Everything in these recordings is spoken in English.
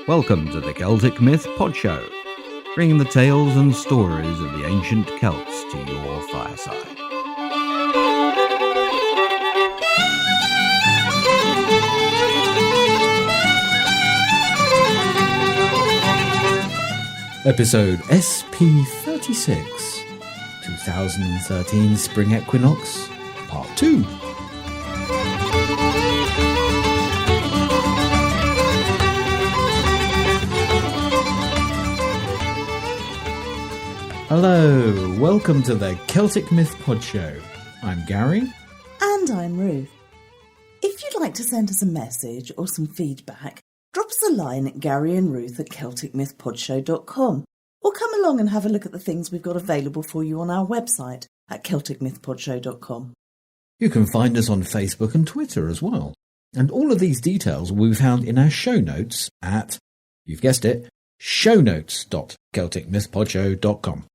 Welcome to the Celtic Myth Pod Show, bringing the tales and stories of the ancient Celts to your fireside. Episode SP36, 2013 Spring Equinox, Part 2. Hello, welcome to the Celtic Myth Pod Show. I'm Gary. And I'm Ruth. If you'd like to send us a message or some feedback, drop us a line at garyandruth@celticmythpodshow.com, or come along and have a look at the things we've got available for you on our website at celticmythpodshow.com. You can find us on Facebook and Twitter as well. And all of these details will be found in our show notes at, you've guessed it, shownotes.celticmythpodshow.com.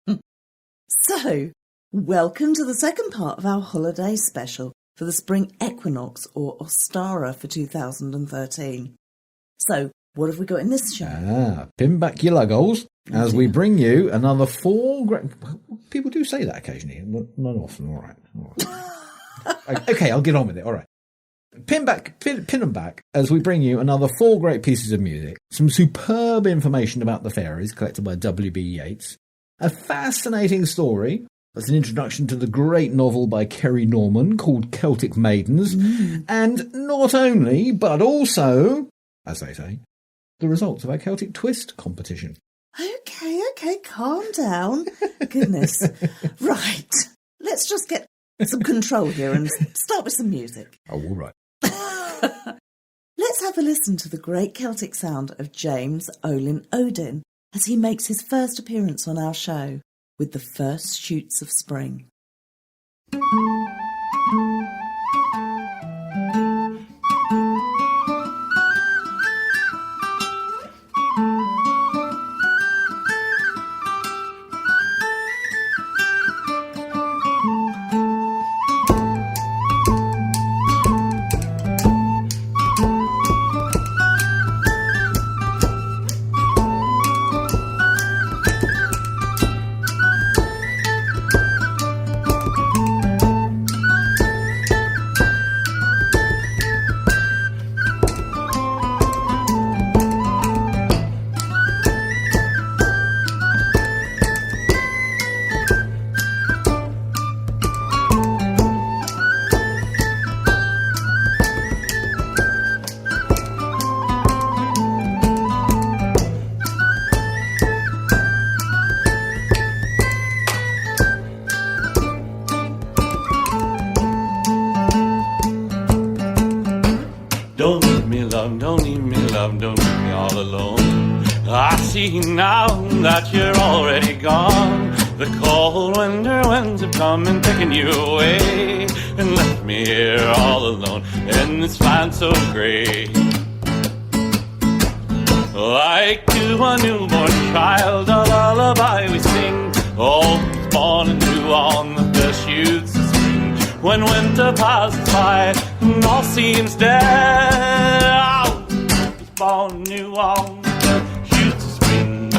So, welcome to the second part of our holiday special for the Spring Equinox, or Ostara, for 2013. So, what have we got in this show? Pin back your luggles as we bring you another four great... People do say that occasionally, not often, all right. Okay, I'll get on with it, all right. Pin them back as we bring you another four great pieces of music, some superb information about the fairies collected by W.B. Yeats, a fascinating story that's an introduction to the great novel by Kerry Norman called Celtic Maidens, and not only, but also, as they say, the results of our Celtic Twist competition. Okay, calm down. Goodness. Right, let's just get some control here and start with some music. Oh, all right. Let's have a listen to the great Celtic sound of James Olin Odin as he makes his first appearance on our show with the first shoots of spring. Don't leave me, love, don't leave me, love, don't leave me all alone. I see now that you're already gone. The cold winter winds have come and taken you away, and left me here all alone in this land so grey. Like to a newborn child, a lullaby we sing. Oh, he's born anew on the first shoots of spring. When winter passes by and all seems dead, oh, he's born anew on the first shoots of spring.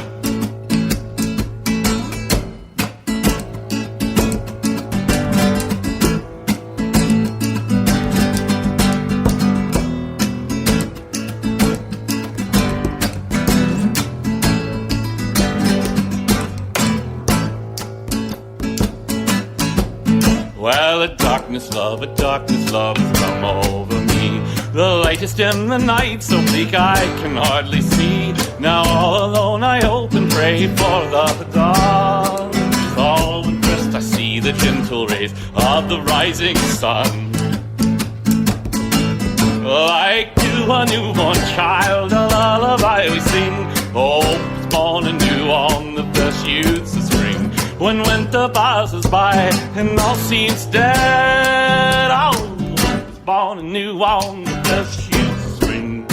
Well, a darkness, love has come over me. The latest in the night, so bleak I can hardly see. Now all alone I hope and pray for the dawn. All when first I see the gentle rays of the rising sun. Like to a newborn child, a lullaby we sing. Hope is born anew on the first shoots of spring. When winter passes by and all seems dead, oh, hope is born anew on the first shoots of spring.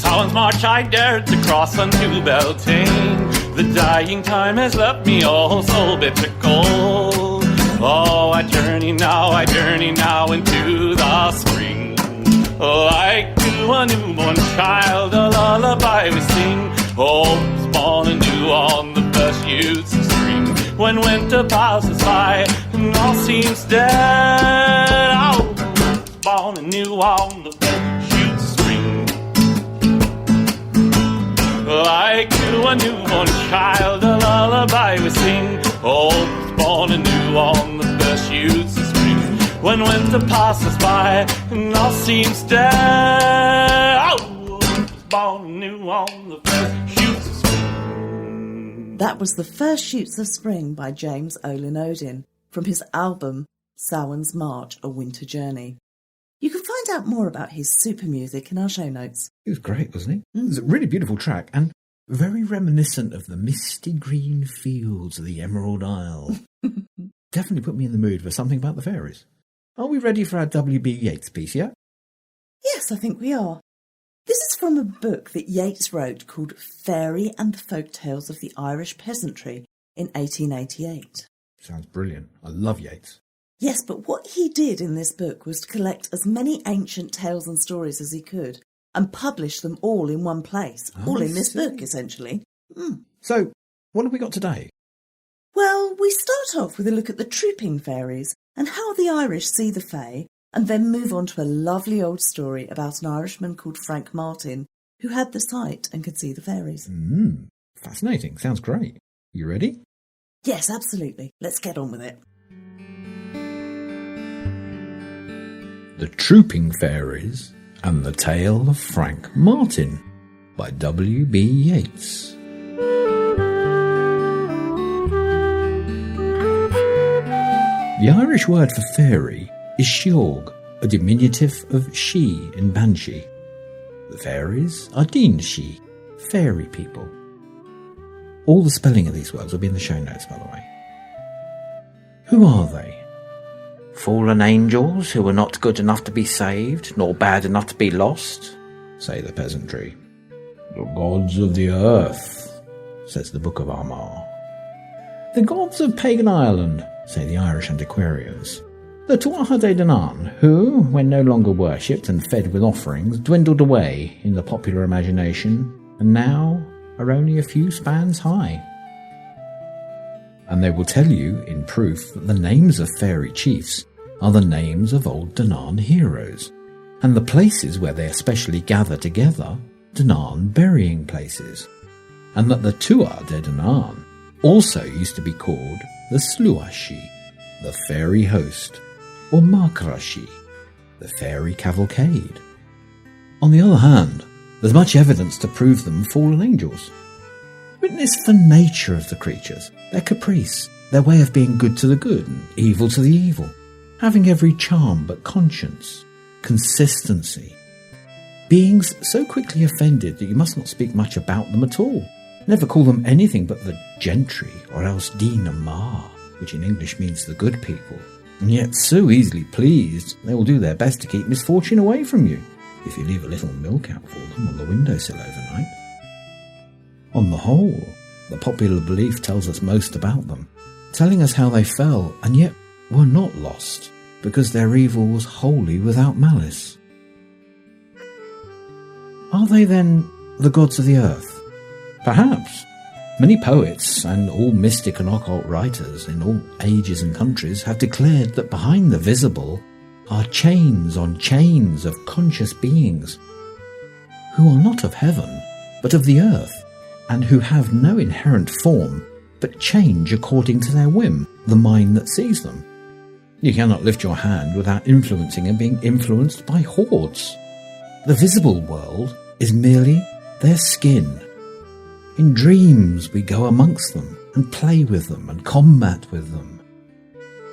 Samhain's March I dared to cross unto Beltane. The dying time has left me all so bitter cold. Oh, I journey now into the spring. Like to a newborn child, a lullaby we sing. Hope's born anew on the first youths of spring. When winter passes by and all seems dead, hope's born anew on the first youths of spring. Like to a newborn child, a lullaby we sing. Hope's born anew on the first youths of spring. When winter passes by and all seems dead, hope's born anew on the first shoots of spring. That was The First Shoots of Spring by James Olin Odin from his album Samhain's March, A Winter Journey. You can find out more about his super music in our show notes. He was great, wasn't he? It was a really beautiful track and very reminiscent of the misty green fields of the Emerald Isle. Definitely put me in the mood for something about the fairies. Are we ready for our W.B. Yeats piece yet? Yes, I think we are. This is from a book that Yeats wrote called Fairy and the Folk Tales of the Irish Peasantry in 1888. Sounds brilliant. I love Yeats. Yes, but what he did in this book was to collect as many ancient tales and stories as he could and publish them all in one place, all in this book, essentially. So, what have we got today? Well, we start off with a look at the trooping fairies and how the Irish see the fae, and then move on to a lovely old story about an Irishman called Frank Martin who had the sight and could see the fairies. Fascinating. Sounds great. You ready? Yes, absolutely. Let's get on with it. The Trooping Fairies and the Tale of Frank Martin by W.B. Yeats. The Irish word for fairy is sheog, a diminutive of she in Banshee. The fairies are Deen she, fairy people. All the spelling of these words will be in the show notes, by the way. Who are they? Fallen angels who were not good enough to be saved, nor bad enough to be lost, say the peasantry. The gods of the earth, says the Book of Armagh. The gods of pagan Ireland, say the Irish antiquarians. The Tuatha De Danann, who, when no longer worshipped and fed with offerings, dwindled away in the popular imagination, and now are only a few spans high. And they will tell you, in proof, that the names of fairy chiefs are the names of old Danann heroes, and the places where they especially gather together, Danann burying places, and that the Tuatha De Danann also used to be called the Sluashi, the fairy host, or Markrashi, the fairy cavalcade. On the other hand, there's much evidence to prove them fallen angels. Witness the nature of the creatures, their caprice, their way of being good to the good and evil to the evil, having every charm but conscience, consistency. Beings so quickly offended that you must not speak much about them at all. Never call them anything but the gentry, or else Dina Ma, which in English means the good people. And yet so easily pleased, they will do their best to keep misfortune away from you, if you leave a little milk out for them on the windowsill overnight. On the whole, the popular belief tells us most about them, telling us how they fell and yet were not lost, because their evil was wholly without malice. Are they then the gods of the earth? Perhaps. Many poets and all mystic and occult writers in all ages and countries have declared that behind the visible are chains on chains of conscious beings who are not of heaven but of the earth, and who have no inherent form but change according to their whim, the mind that sees them. You cannot lift your hand without influencing and being influenced by hordes. The visible world is merely their skin. In dreams we go amongst them and play with them and combat with them.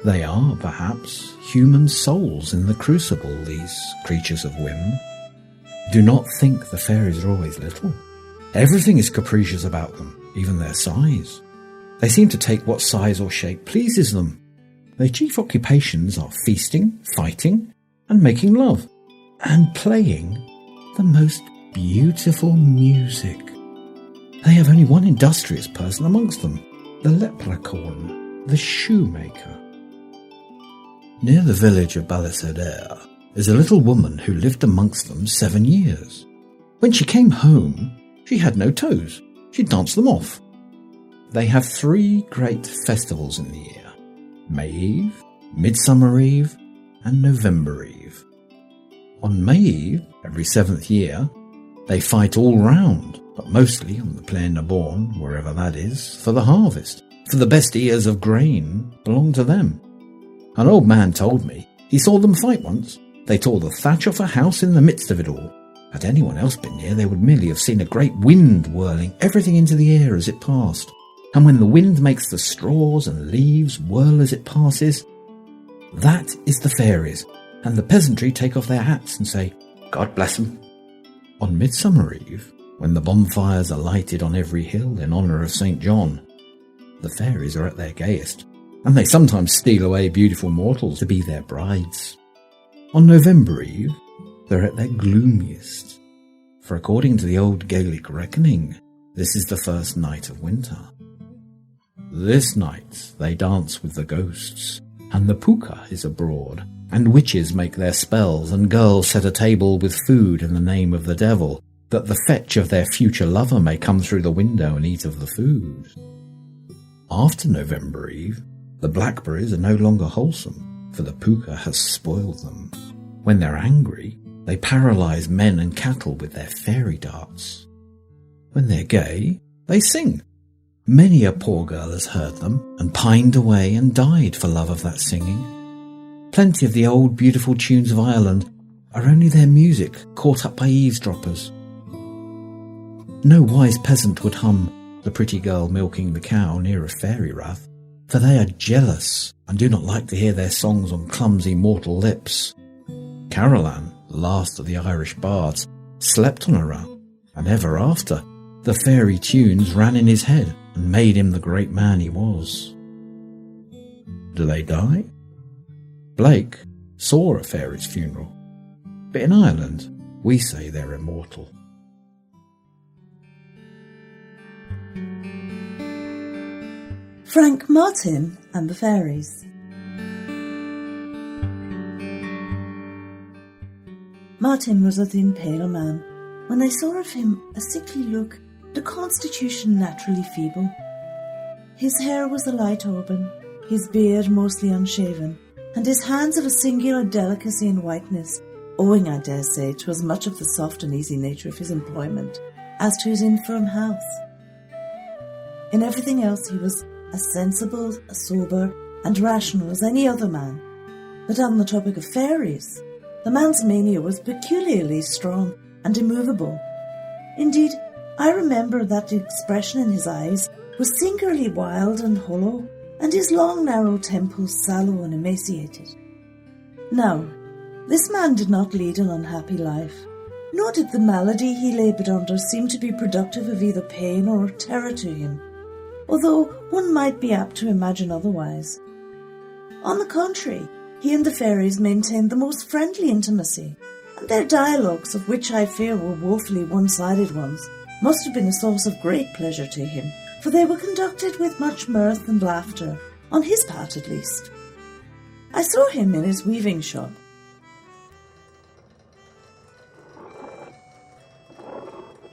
They are, perhaps, human souls in the crucible, these creatures of whim. Do not think the fairies are always little. Everything is capricious about them, even their size. They seem to take what size or shape pleases them. Their chief occupations are feasting, fighting, and making love, and playing the most beautiful music. They have only one industrious person amongst them, the leprechaun, the shoemaker. Near the village of Balisadaire is a little woman who lived amongst them 7 years. When she came home, she had no toes. She danced them off. They have 3 great festivals in the year: May Eve, Midsummer Eve, and November Eve. On May Eve, every 7th year, they fight all round, but mostly on the Plain de Born, wherever that is, for the harvest, for the best ears of grain belong to them. An old man told me he saw them fight once. They tore the thatch off a house in the midst of it all. Had anyone else been near, they would merely have seen a great wind whirling everything into the air as it passed. And when the wind makes the straws and leaves whirl as it passes, that is the fairies, and the peasantry take off their hats and say, "God bless them." On Midsummer Eve, when the bonfires are lighted on every hill in honour of St. John, the fairies are at their gayest, and they sometimes steal away beautiful mortals to be their brides. On November Eve, they're at their gloomiest, for according to the old Gaelic reckoning, this is the first night of winter. This night they dance with the ghosts, and the puka is abroad, and witches make their spells, and girls set a table with food in the name of the devil, that the fetch of their future lover may come through the window and eat of the food. After November Eve, the blackberries are no longer wholesome, for the puka has spoiled them. When they're angry, they paralyse men and cattle with their fairy darts. When they're gay, they sing. Many a poor girl has heard them, and pined away and died for love of that singing. Plenty of the old beautiful tunes of Ireland are only their music caught up by eavesdroppers. No wise peasant would hum the pretty girl milking the cow near a fairy rath, for they are jealous and do not like to hear their songs on clumsy mortal lips. Carolan, the last of the Irish bards, slept on a rath, and ever after the fairy tunes ran in his head and made him the great man he was. Do they die? Blake saw a fairy's funeral, but in Ireland we say they're immortal. Frank Martin and the Fairies. Martin was a thin, pale man. When I saw of him a sickly look, the constitution naturally feeble. His hair was a light auburn, his beard mostly unshaven, and his hands of a singular delicacy and whiteness, owing, I dare say, to as much of the soft and easy nature of his employment as to his infirm health. In everything else he was as sensible, as sober, and rational as any other man. But on the topic of fairies, the man's mania was peculiarly strong and immovable. Indeed, I remember that the expression in his eyes was singularly wild and hollow, and his long narrow temples sallow and emaciated. Now, this man did not lead an unhappy life, nor did the malady he laboured under seem to be productive of either pain or terror to him, although one might be apt to imagine otherwise. On the contrary, he and the fairies maintained the most friendly intimacy, and their dialogues, of which I fear were woefully one-sided ones, must have been a source of great pleasure to him, for they were conducted with much mirth and laughter, on his part at least. I saw him in his weaving shop.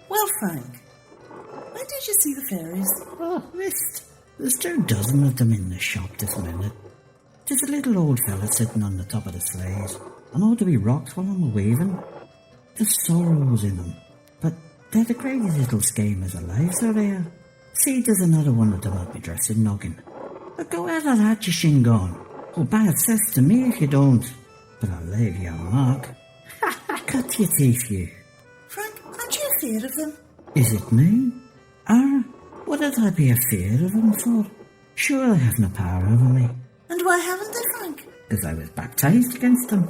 Well, Frank, when did you see the fairies? Oh, whist. There's 24 of them in the shop this minute. There's a little old fella sitting on the top of the sleighs, and ought to be rocked while I'm weaving. There's sorrows in them, but they're the greatest little schemers alive, so they are. See, there's another one of them I'll be dressing noggin. But go out of that, you shingon. Oh, bad cess to me if you don't. But I'll leave you a mark. Cut your teeth, you. Frank, aren't you afraid of them? Is it me? What would I be afraid of them for? Sure, they have no power over me. And why haven't they, Frank? Because I was baptised against them.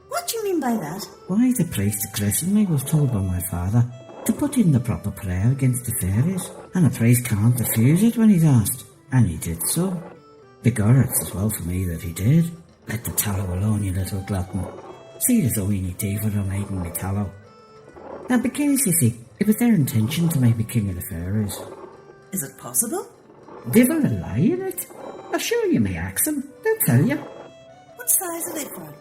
What do you mean by that? Why, the priest to christen me was told by my father to put in the proper prayer against the fairies, and a priest can't refuse it when he's asked, and he did so. Begorrats as well for me that he did. Let the tallow alone, you little glutton. See, there's a weeny teeth for them eating me tallow. Now, because, you see, it was their intention to make me king of the fairies. Is it possible? Divil a lie in it. I'm sure you may ask them. They'll tell you. What size are they, Frank?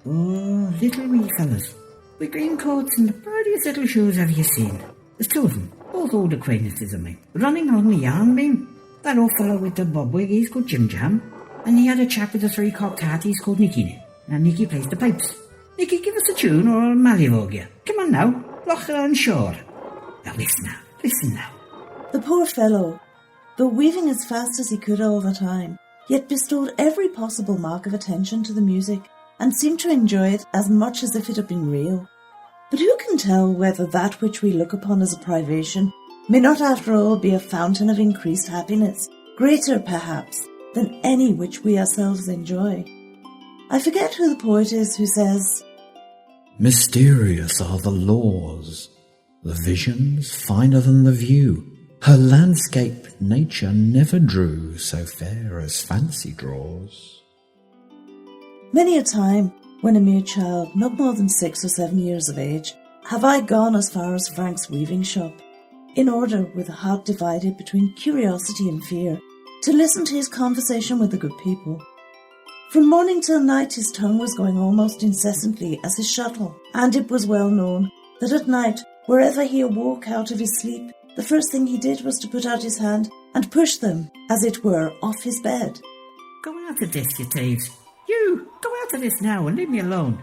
Oh, little wee fellas. With green coats and the prettiest little shoes have you seen. There's two of them, both old acquaintances of mine, running along the yarn beam. That old fellow with the bob wig, he's called Jim Jam. And he had a chap with the three cocked hat, he's called Nicky. And Nicky plays the pipes. Nicky, give us a tune or I'll mallywog you. Come on now, loch it on shore. Now listen now. The poor fellow, though weaving as fast as he could all the time, yet bestowed every possible mark of attention to the music and seemed to enjoy it as much as if it had been real. But who can tell whether that which we look upon as a privation may not after all be a fountain of increased happiness, greater perhaps than any which we ourselves enjoy? I forget who the poet is who says, "Mysterious are the laws, the visions finer than the view. Her landscape nature never drew so fair as fancy draws." Many a time, when a mere child, not more than 6 or 7 years of age, have I gone as far as Frank's weaving shop, in order, with a heart divided between curiosity and fear, to listen to his conversation with the good people. From morning till night his tongue was going almost incessantly as his shuttle, and it was well known that at night, wherever he awoke out of his sleep, the first thing he did was to put out his hand and push them, as it were, off his bed. Go out of this, you thieves. You, go out of this now and leave me alone.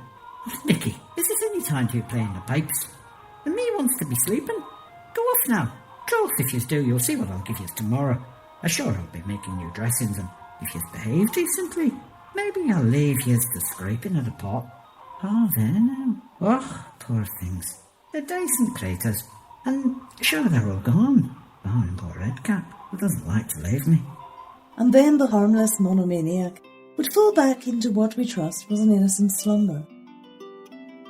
Oh, Nicky, is this any time to be playing the pipes? And me wants to be sleeping. Go off now. Troth, if yous do, you'll see what I'll give yous tomorrow. I'm sure I'll be making new dressings, and if yous behave decently, maybe I'll leave yous the scraping of the pot. Oh, there now. Oh, poor things. They're decent creatures, and sure they're all gone. Oh, and poor Redcap, who doesn't like to leave me. And then the harmless monomaniac would fall back into what we trust was an innocent slumber.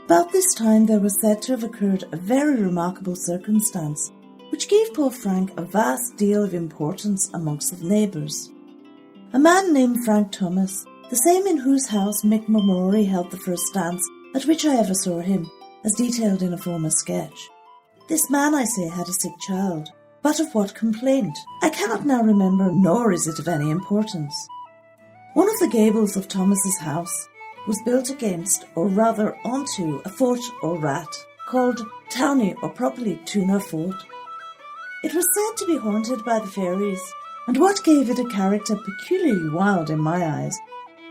About this time there was said to have occurred a very remarkable circumstance, which gave poor Frank a vast deal of importance amongst the neighbours. A man named Frank Thomas, the same in whose house Mick Mamori held the first dance at which I ever saw him, as detailed in a former sketch. This man, I say, had a sick child, but of what complaint I cannot now remember, nor is it of any importance. One of the gables of Thomas's house was built against, or rather onto, a fort or rat, called Townie, or properly Tuna Fort. It was said to be haunted by the fairies, and what gave it a character peculiarly wild in my eyes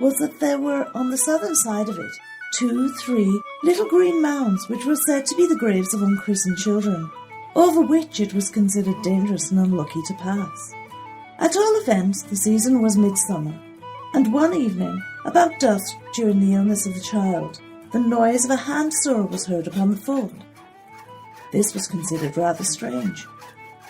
was that there were on the southern side of it 2-3 little green mounds which were said to be the graves of unchristened children, over which it was considered dangerous and unlucky to pass. At all events, the season was midsummer, and one evening, about dusk during the illness of the child, the noise of a hand saw was heard upon the fort. This was considered rather strange,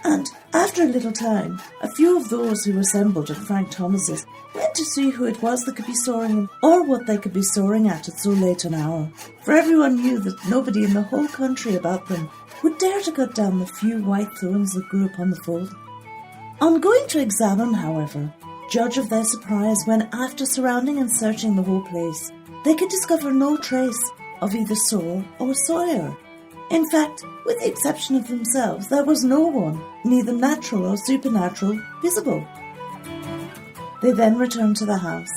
and after a little time, a few of those who assembled at Frank Thomas's went to see who it was that could be soaring him, or what they could be soaring at so late an hour, for everyone knew that nobody in the whole country about them would dare to cut down the few white thorns that grew upon the fort. On going to examine, however, judge of their surprise when, after surrounding and searching the whole place, they could discover no trace of either sower or sawyer. In fact, with the exception of themselves, there was no one, neither natural or supernatural, visible. They then returned to the house,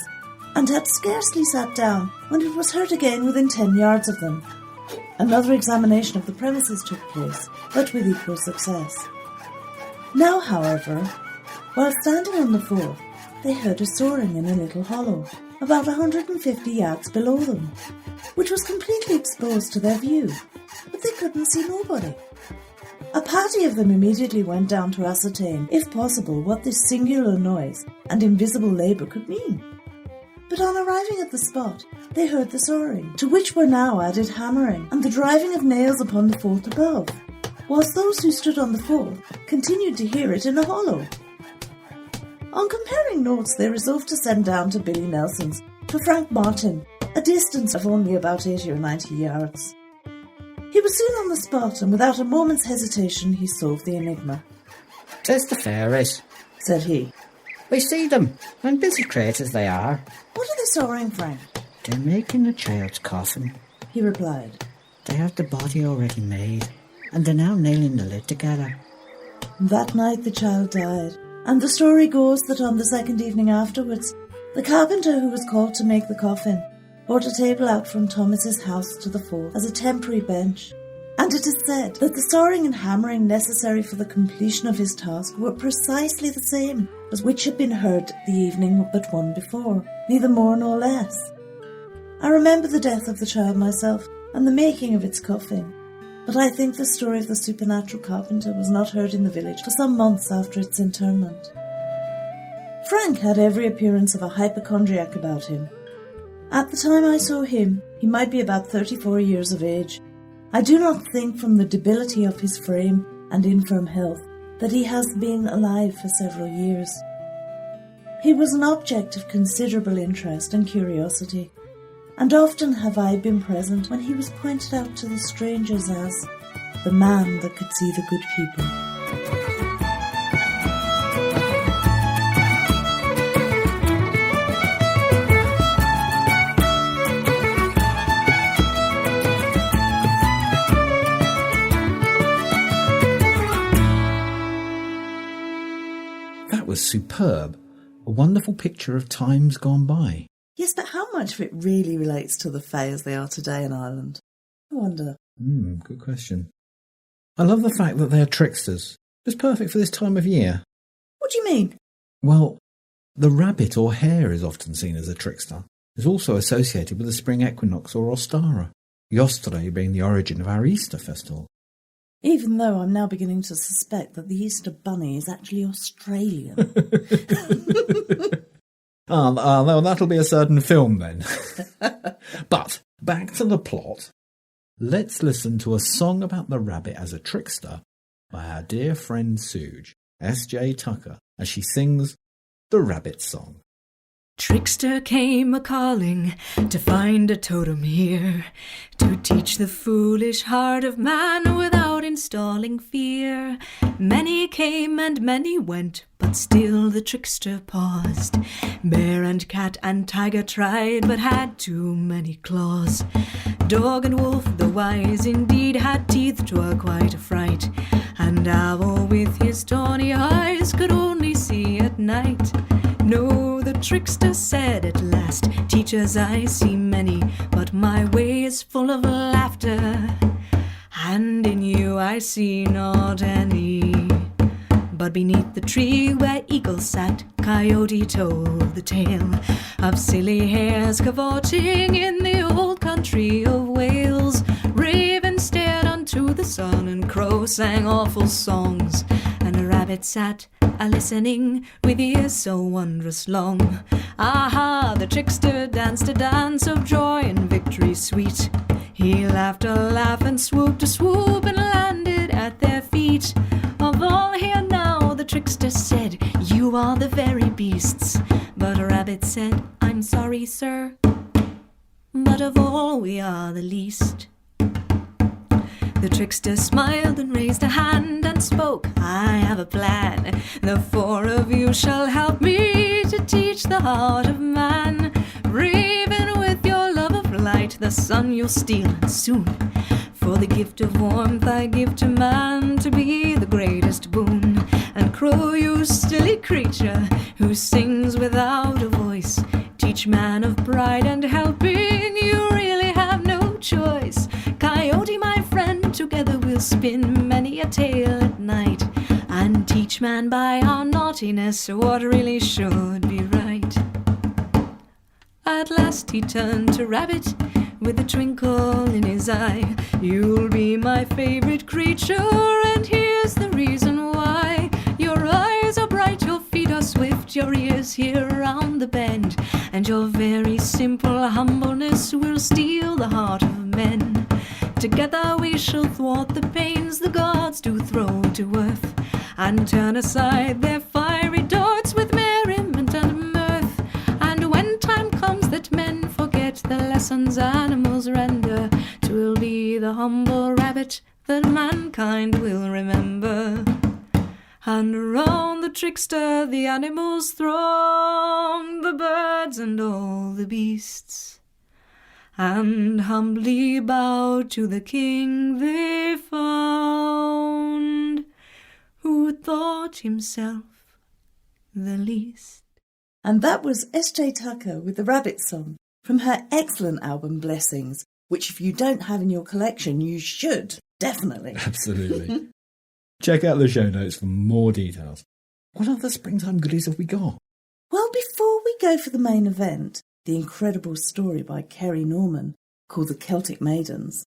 and had scarcely sat down when it was heard again within 10 yards of them. Another examination of the premises took place, but with equal success. Now, however, while standing on the fort, they heard a soaring in a little hollow, about 150 yards below them, which was completely exposed to their view, but they couldn't see nobody. A party of them immediately went down to ascertain, if possible, what this singular noise and invisible labour could mean. But on arriving at the spot, they heard the soaring, to which were now added hammering and the driving of nails upon the fort above, whilst those who stood on the fort continued to hear it in a hollow. On comparing notes, they resolved to send down to Billy Nelson's for Frank Martin, a distance of only about 80 or 90 yards. He was soon on the spot, and without a moment's hesitation he solved the enigma. "'Tis the fairies," said he. "We see them, and busy creatures they are. What are they sawing, Frank? They're making a child's coffin," he replied. "They have the body already made, and they're now nailing the lid together. That night the child died, and the story goes that on the second evening afterwards, the carpenter who was called to make the coffin brought a table out from Thomas's house to the fore as a temporary bench, and it is said that the sawing and hammering necessary for the completion of his task were precisely the same as which had been heard the evening but one before, neither more nor less. I remember the death of the child myself and the making of its coffin, but I think the story of the supernatural carpenter was not heard in the village for some months after its interment. Frank had every appearance of a hypochondriac about him. At the time I saw him, he might be about 34 years of age. I do not think from the debility of his frame and infirm health that he has been alive for several years. He was an object of considerable interest and curiosity, and often have I been present when he was pointed out to the strangers as the man that could see the good people. That was superb. A wonderful picture of times gone by. Yes, but how much of it really relates to the Fae as they are today in Ireland? I wonder. Good question. I love the fact that they're tricksters. It's perfect for this time of year. What do you mean? Well, the rabbit or hare is often seen as a trickster. It's also associated with the spring equinox or Ostara, Yostre being the origin of our Easter festival. Even though I'm now beginning to suspect that the Easter Bunny is actually Australian. Well, that'll be a certain film then. But, back to the plot. Let's listen to a song about the rabbit as a trickster by our dear friend Suge, S.J. Tucker, as she sings the Rabbit Song. Trickster came a-calling to find a totem here, to teach the foolish heart of man without installing fear. Many came and many went, but still the trickster paused. Bear and cat and tiger tried, but had too many claws. Dog and wolf, the wise indeed, had teeth 'twere quite a fright. And owl with his tawny eyes could only see at night. No, the trickster said at last, teachers I see many, but my way is full of laughter, and in you I see not any. But beneath the tree where eagle sat, Coyote told the tale of silly hares cavorting in the old country of Wales. Raven stared unto the sun, and crow sang awful songs, and a rabbit sat a-listening with ears so wondrous long. Aha, the trickster danced a dance of joy and victory sweet. He laughed a laugh and swooped a swoop and landed at their feet. Of all here now, the trickster said, you are the very beasts. But a rabbit said, I'm sorry, sir, but of all we are the least. The trickster smiled and raised a hand and spoke, I have a plan. The four of you shall help me to teach the heart of man. Raven, with your love of light, the sun you'll steal and soon. For the gift of warmth I give to man, to be the greatest boon. And crow, you silly creature, who sings without a voice, teach man of pride and helping, you really have no choice. Coyote, my friend, together we'll spin many a tale at night, and teach man by our naughtiness what really should be right. At last he turned to Rabbit with a twinkle in his eye. You'll be my favorite creature, and here's the reason why. Your eyes are bright, your feet are swift, your ears hear round the bend, and your very simple humbleness will steal the heart of men. Together we shall thwart the pains the gods do throw to earth, and turn aside their fiery darts with merriment and mirth. And when time comes that men forget the lessons animals render, 'twill be the humble rabbit that mankind will remember. And around the trickster the animals throng, the birds and all the beasts. and humbly bowed to the king they found, who thought himself the least. And that was S.J. Tucker with the Rabbit Song from her excellent album Blessings, which if you don't have in your collection, you should, definitely. Absolutely. Check out the show notes for more details. What other springtime goodies have we got? Well, before we go for the main event, the incredible story by Kerry Norman called The Celtic Maidens,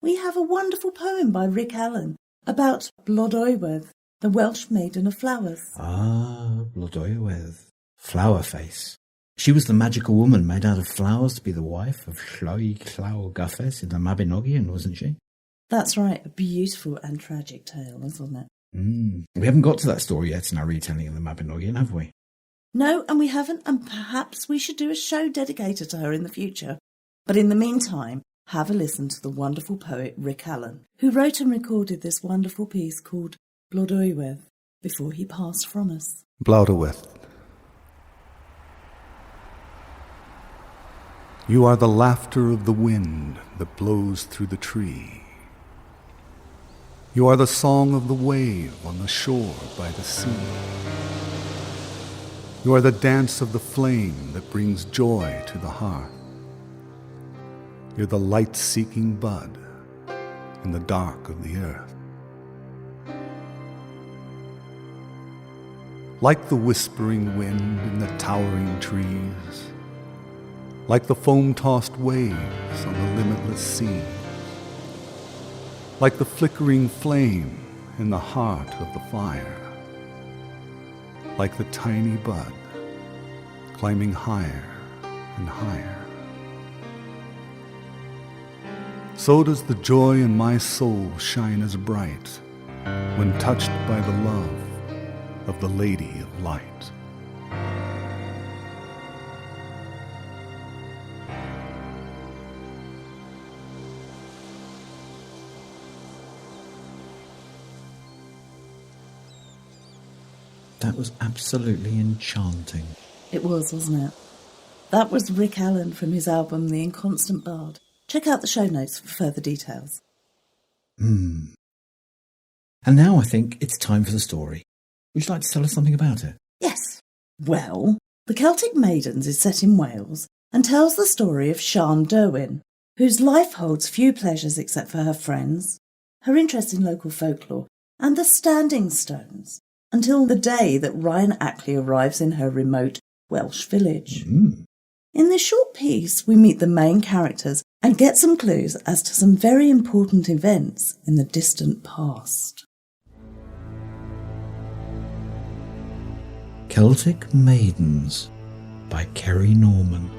we have a wonderful poem by Rick Allen about Blodeuwedd, the Welsh maiden of flowers. Ah, Blodeuwedd. Flower Face. She was the magical woman made out of flowers to be the wife of Llwy Llaw Gyffes in the Mabinogion, wasn't she? That's right, a beautiful and tragic tale, wasn't it? We haven't got to that story yet in our retelling of the Mabinogion, have we? No, and we haven't, and perhaps we should do a show dedicated to her in the future. But in the meantime, have a listen to the wonderful poet Rick Allen, who wrote and recorded this wonderful piece called Blodeuwedd before he passed from us. Blodeuwedd. You are the laughter of the wind that blows through the tree. You are the song of the wave on the shore by the sea. You are the dance of the flame that brings joy to the heart. You're the light-seeking bud in the dark of the earth. Like the whispering wind in the towering trees, like the foam-tossed waves on the limitless sea, like the flickering flame in the heart of the fire, like the tiny bud climbing higher and higher. So does the joy in my soul shine as bright when touched by the love of the Lady of Light. That was absolutely enchanting. It was, wasn't it? That was Rick Allen from his album The Inconstant Bard. Check out the show notes for further details. And now I think it's time for the story. Would you like to tell us something about it? Yes. Well, The Celtic Maidens is set in Wales and tells the story of Sian Derwin, whose life holds few pleasures except for her friends, her interest in local folklore, and the standing stones, until the day that Ryan Ackley arrives in her remote Welsh village. In this short piece, we meet the main characters and get some clues as to some very important events in the distant past. Celtic Maidens by Kerry Norman.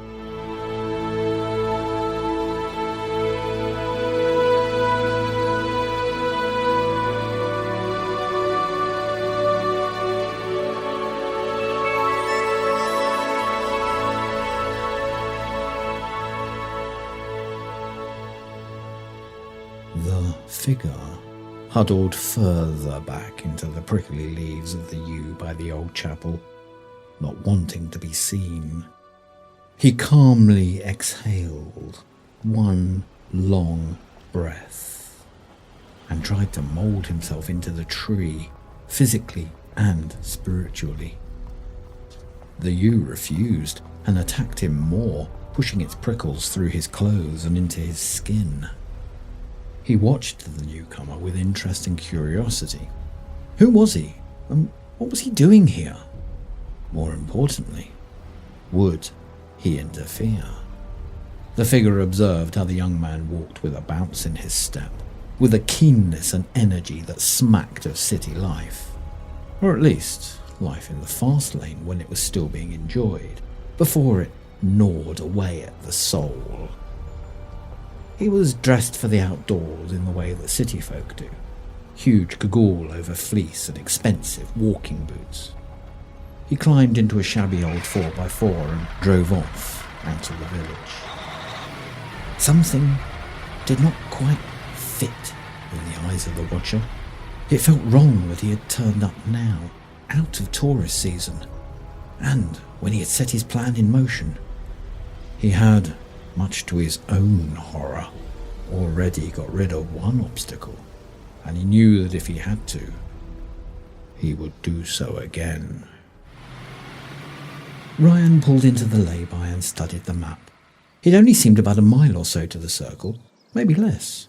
The figure huddled further back into the prickly leaves of the yew by the old chapel, not wanting to be seen. He calmly exhaled one long breath and tried to mould himself into the tree, physically and spiritually. The yew refused and attacked him more, pushing its prickles through his clothes and into his skin. He watched the newcomer with interest and curiosity. Who was he? And what was he doing here? More importantly, would he interfere? The figure observed how the young man walked with a bounce in his step, with a keenness and energy that smacked of city life. Or at least, life in the fast lane when it was still being enjoyed, before it gnawed away at the soul. He was dressed for the outdoors in the way that city folk do. Huge cagoule over fleece and expensive walking boots. He climbed into a shabby old 4x4 and drove off out of the village. Something did not quite fit in the eyes of the watcher. It felt wrong that he had turned up now, out of tourist season, and when he had set his plan in motion. He had much to his own horror, already got rid of one obstacle, and he knew that if he had to, he would do so again. Ryan pulled into the lay-by and studied the map. It only seemed about a mile or so to the circle, maybe less.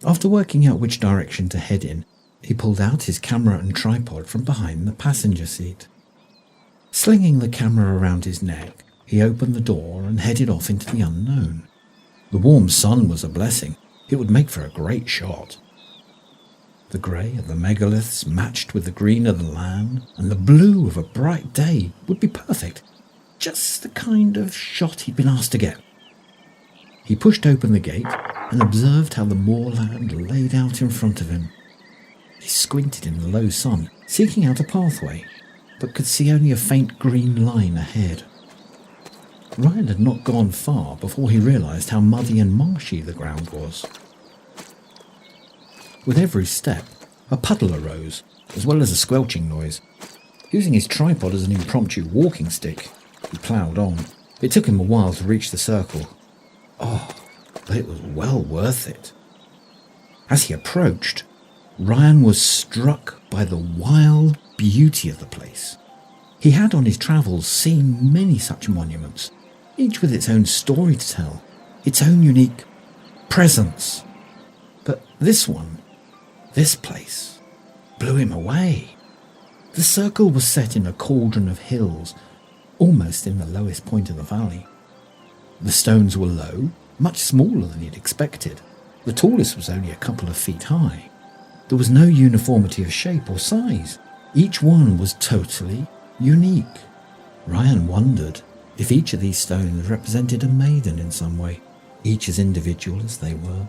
After working out which direction to head in, he pulled out his camera and tripod from behind the passenger seat. Slinging the camera around his neck, he opened the door and headed off into the unknown. The warm sun was a blessing. It would make for a great shot. The grey of the megaliths matched with the green of the land, and the blue of a bright day would be perfect. Just the kind of shot he'd been asked to get. He pushed open the gate and observed how the moorland laid out in front of him. He squinted in the low sun, seeking out a pathway, but could see only a faint green line ahead. Ryan had not gone far before he realised how muddy and marshy the ground was. With every step, a puddle arose, as well as a squelching noise. Using his tripod as an impromptu walking stick, he ploughed on. It took him a while to reach the circle. Oh, but it was well worth it. As he approached, Ryan was struck by the wild beauty of the place. He had on his travels seen many such monuments, each with its own story to tell, its own unique presence. But this one, this place, blew him away. The circle was set in a cauldron of hills, almost in the lowest point of the valley. The stones were low, much smaller than he'd expected. The tallest was only a couple of feet high. There was no uniformity of shape or size. Each one was totally unique. Ryan wondered if each of these stones represented a maiden in some way, each as individual as they were.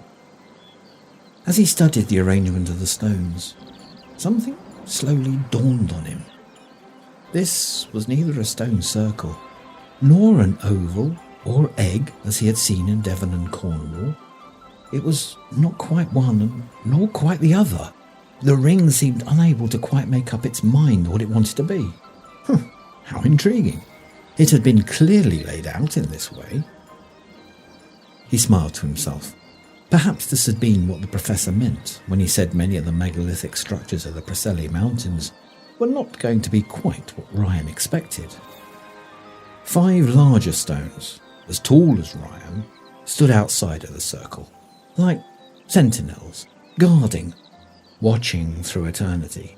As he studied the arrangement of the stones, something slowly dawned on him. This was neither a stone circle, nor an oval or egg as he had seen in Devon and Cornwall. It was not quite one, nor quite the other. The ring seemed unable to quite make up its mind what it wanted to be. How intriguing. It had been clearly laid out in this way. He smiled to himself. Perhaps this had been what the professor meant when he said many of the megalithic structures of the Preseli Mountains were not going to be quite what Ryan expected. 5 larger stones, as tall as Ryan, stood outside of the circle, like sentinels, guarding, watching through eternity.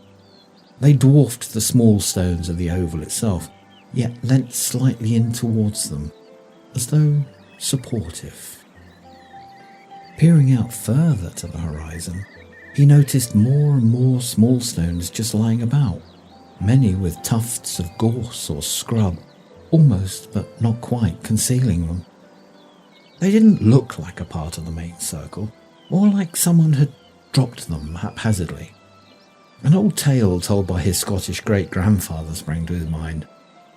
They dwarfed the small stones of the oval itself, yet leant slightly in towards them, as though supportive. Peering out further to the horizon, he noticed more and more small stones just lying about, many with tufts of gorse or scrub, almost but not quite concealing them. They didn't look like a part of the main circle, more like someone had dropped them haphazardly. An old tale told by his Scottish great-grandfather sprang to his mind,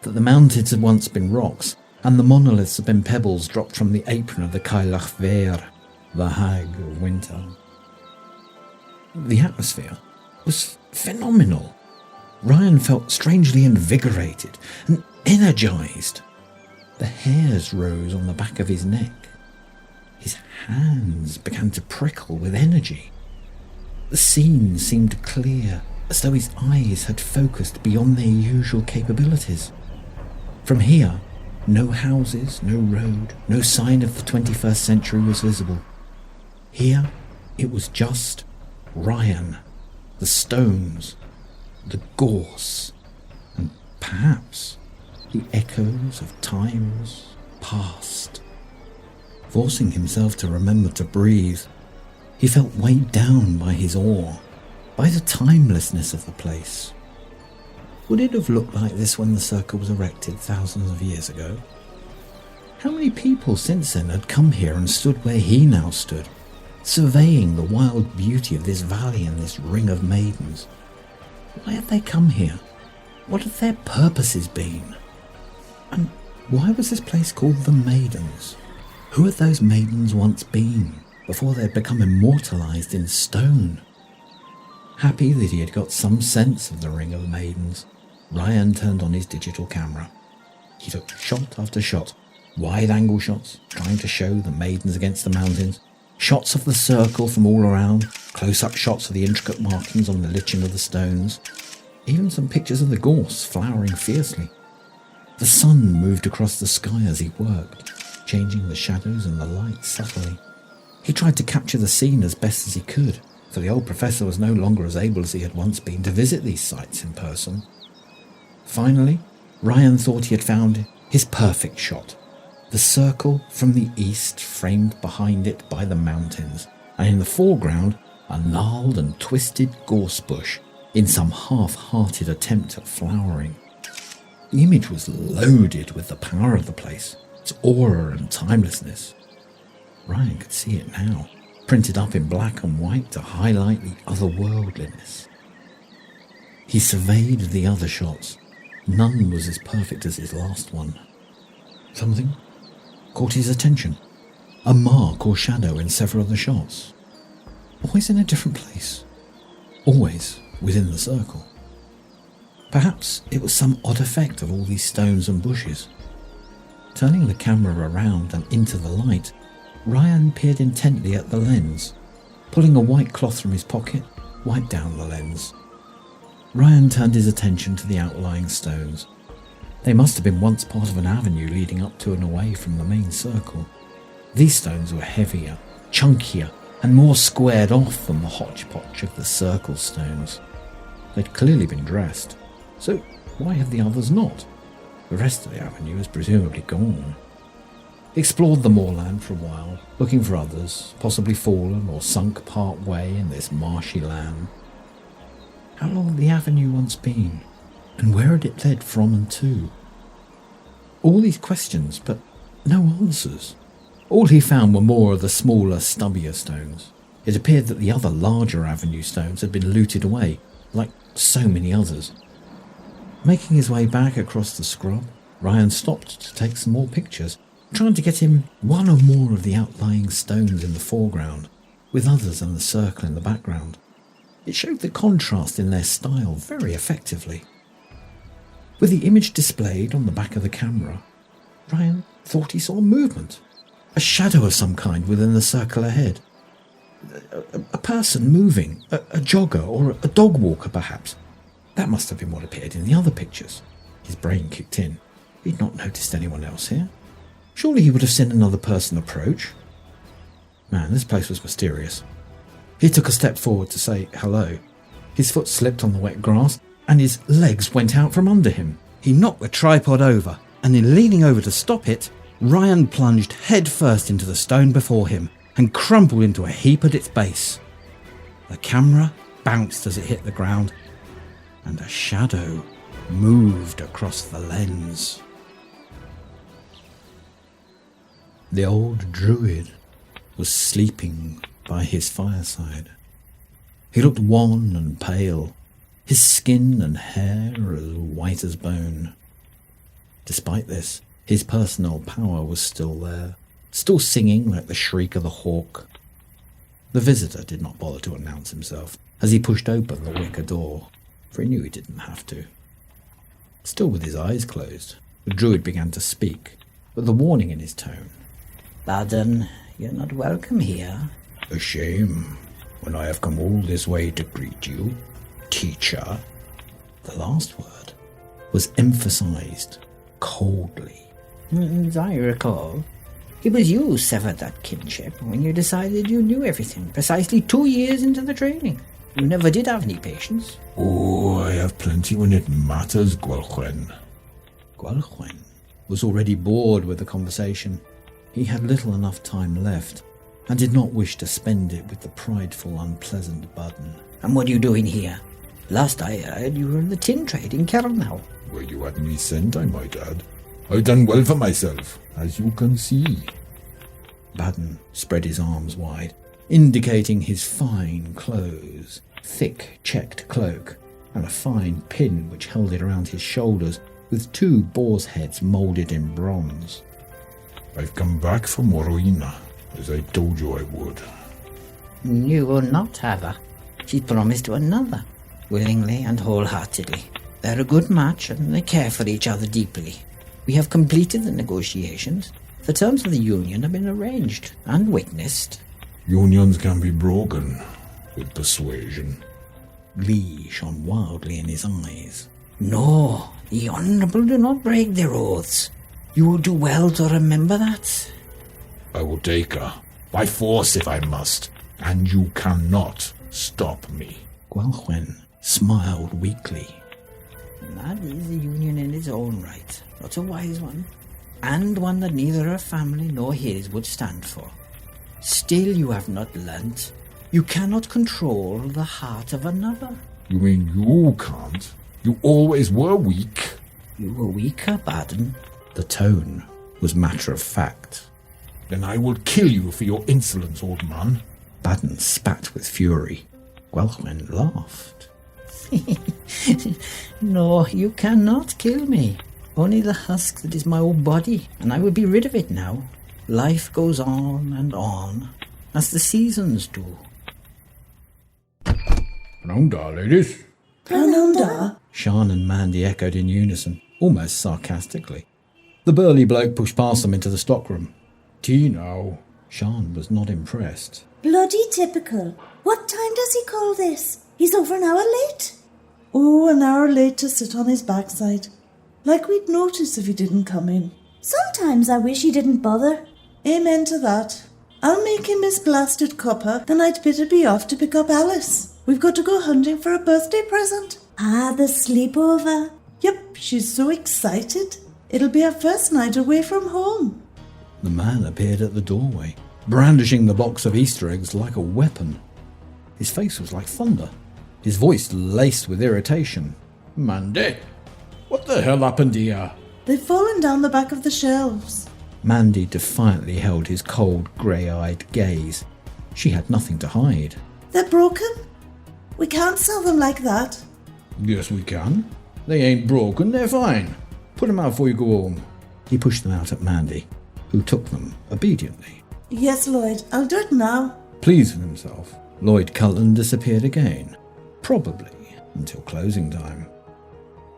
that the mountains had once been rocks, and the monoliths had been pebbles dropped from the apron of the Cailleach Ver, the hag of winter. The atmosphere was phenomenal. Ryan felt strangely invigorated and energised. The hairs rose on the back of his neck. His hands began to prickle with energy. The scene seemed clear, as though his eyes had focused beyond their usual capabilities. From here, no houses, no road, no sign of the 21st century was visible. Here, it was just Ryan, the stones, the gorse, and perhaps the echoes of times past. Forcing himself to remember to breathe, he felt weighed down by his awe, by the timelessness of the place. Would it have looked like this when the circle was erected thousands of years ago? How many people since then had come here and stood where he now stood, surveying the wild beauty of this valley and this ring of maidens? Why had they come here? What had their purposes been? And why was this place called the Maidens? Who had those maidens once been, before they had become immortalised in stone? Happy that he had got some sense of the ring of maidens, Ryan turned on his digital camera. He took shot after shot, Wide-angle shots, trying to show the maidens against the mountains, shots of the circle from all around, close-up shots of the intricate markings on the lichen of the stones, even some pictures of the gorse flowering fiercely. The sun moved across the sky as he worked, changing the shadows and the light subtly. He tried to capture the scene as best as he could, for the old professor was no longer as able as he had once been to visit these sights in person. Finally, Ryan thought he had found his perfect shot. The circle from the east framed behind it by the mountains, and in the foreground a gnarled and twisted gorse bush in some half-hearted attempt at flowering. The image was loaded with the power of the place, its aura and timelessness. Ryan could see it now, printed up in black and white to highlight the otherworldliness. He surveyed the other shots. None was as perfect as his last one. Something caught his attention. A mark or shadow in several of the shots. Always in a different place. Always within the circle. Perhaps it was some odd effect of all these stones and bushes. Turning the camera around and into the light, Ryan peered intently at the lens. Pulling a white cloth from his pocket, wiped down the lens. Ryan turned his attention to the outlying stones. They must have been once part of an avenue leading up to and away from the main circle. These stones were heavier, chunkier, and more squared off than the hodgepodge of the circle stones. They'd clearly been dressed. So why had the others not? The rest of the avenue was presumably gone. He explored the moorland for a while, looking for others, possibly fallen or sunk part way in this marshy land. How long had the avenue once been? And where had it led from and to? All these questions, but no answers. All he found were more of the smaller, stubbier stones. It appeared that the other larger avenue stones had been looted away, like so many others. Making his way back across the scrub, Ryan stopped to take some more pictures, trying to get him one or more of the outlying stones in the foreground, with others in the circle in the background. It showed the contrast in their style very effectively. With the image displayed on the back of the camera, Ryan thought he saw movement, a shadow of some kind within the circle ahead. A person moving, a jogger or a dog walker perhaps. That must have been what appeared in the other pictures. His brain kicked in. He'd not noticed anyone else here. Surely he would have seen another person approach. Man, this place was mysterious. He took a step forward to say hello. His foot slipped on the wet grass, and his legs went out from under him. He knocked the tripod over, and in leaning over to stop it, Ryan plunged head first into the stone before him and crumpled into a heap at its base. The camera bounced as it hit the ground, and a shadow moved across the lens. The old druid was sleeping by his fireside. He looked wan and pale, his skin and hair as white as bone. Despite this, his personal power was still there, still singing like the shriek of the hawk. The visitor did not bother to announce himself as he pushed open the wicker door, for he knew he didn't have to. Still with his eyes closed, the druid began to speak, with a warning in his tone. Baden, you're not welcome here. A shame, when I have come all this way to greet you, teacher. The last word was emphasized coldly. As I recall, it was you who severed that kinship when you decided you knew everything, precisely 2 years into the training. You never did have any patience. Oh, I have plenty when it matters, Gwalchwen. Gwalchwen was already bored with the conversation. He had little enough time left, and did not wish to spend it with the prideful, unpleasant Budden. And what are you doing here? Last I heard, you were in the tin trade in Kernow. Well, you had me sent, I might add. I've done well for myself, as you can see. Budden spread his arms wide, indicating his fine clothes, thick checked cloak, and a fine pin which held it around his shoulders, with 2 boar's heads moulded in bronze. I've come back from Morowina, as I told you I would. You will not have her. She's promised to another, willingly and wholeheartedly. They're a good match, and they care for each other deeply. We have completed the negotiations. The terms of the union have been arranged and witnessed. Unions can be broken with persuasion. Lee shone wildly in his eyes. No, the honourable do not break their oaths. You will do well to remember that. I will take her, by force if I must, and you cannot stop me. Gwalchwen smiled weakly. That is a union in its own right, not a wise one, and one that neither her family nor his would stand for. Still you have not learnt. You cannot control the heart of another. You mean you can't? You always were weak. You were weaker, Baden. The tone was matter of fact. Then I will kill you for your insolence, old man. Baden spat with fury. Gwalchwen laughed. No, you cannot kill me. Only the husk that is my old body, and I will be rid of it now. Life goes on, as the seasons do. Prananda, ladies. Prananda? Shan and Mandy echoed in unison, almost sarcastically. The burly bloke pushed past them into the stockroom. Tea now. Shan was not impressed. Bloody typical. What time does he call this? He's over an hour late. Oh, an hour late to sit on his backside. Like we'd notice if he didn't come in. Sometimes I wish he didn't bother. Amen to that. I'll make him his blasted cuppa, then I'd better be off to pick up Alice. We've got to go hunting for a birthday present. Ah, the sleepover. Yep, she's so excited. It'll be her first night away from home. The man appeared at the doorway, brandishing the box of Easter eggs like a weapon. His face was like thunder, his voice laced with irritation. Mandy, what the hell happened here? They've fallen down the back of the shelves. Mandy defiantly held his cold, grey-eyed gaze. She had nothing to hide. They're broken. We can't sell them like that. Yes, we can. They ain't broken, they're fine. Put them out before you go home. He pushed them out at Mandy, who took them obediently. Yes, Lloyd, I'll do it now. Pleased with himself, Lloyd Cullen disappeared again, probably until closing time.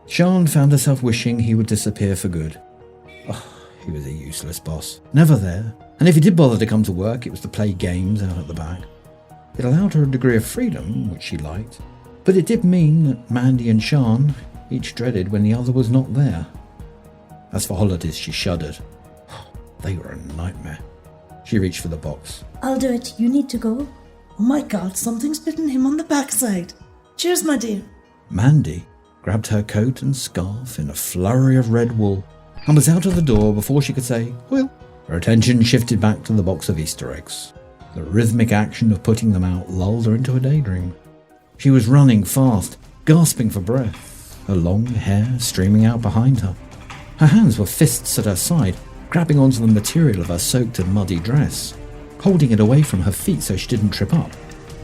Shan found herself wishing he would disappear for good. Oh, he was a useless boss, never there, and if he did bother to come to work, it was to play games out at the back. It allowed her a degree of freedom, which she liked, but it did mean that Mandy and Shan each dreaded when the other was not there. As for holidays, she shuddered. They were a nightmare. She reached for the box. I'll do it. You need to go. Oh my God, something's bitten him on the backside. Cheers, my dear. Mandy grabbed her coat and scarf in a flurry of red wool and was out of the door before she could say, "Well." Her attention shifted back to the box of Easter eggs. The rhythmic action of putting them out lulled her into a daydream. She was running fast, gasping for breath, her long hair streaming out behind her. Her hands were fists at her side, grabbing onto the material of her soaked and muddy dress, holding it away from her feet so she didn't trip up.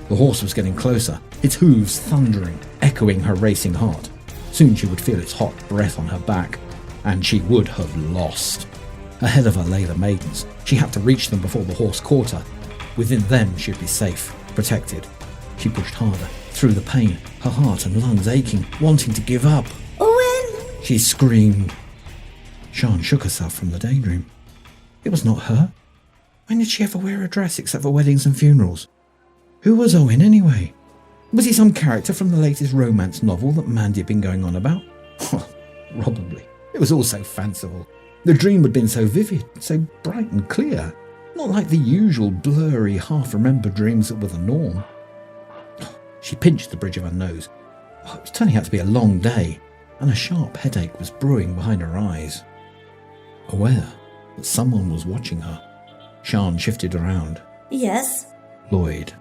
The horse was getting closer, its hooves thundering, echoing her racing heart. Soon she would feel its hot breath on her back, and she would have lost. Ahead of her lay the maidens. She had to reach them before the horse caught her. Within them she'd be safe, protected. She pushed harder, through the pain, her heart and lungs aching, wanting to give up. Owen! She screamed. Shan shook herself from the daydream. It was not her. When did she ever wear a dress except for weddings and funerals? Who was Owen anyway? Was he some character from the latest romance novel that Mandy had been going on about? Probably. It was all so fanciful. The dream had been so vivid, so bright and clear. Not like the usual blurry, half-remembered dreams that were the norm. She pinched the bridge of her nose. It was turning out to be a long day, and a sharp headache was brewing behind her eyes. Aware that someone was watching her, Shan shifted around. Yes? Lloyd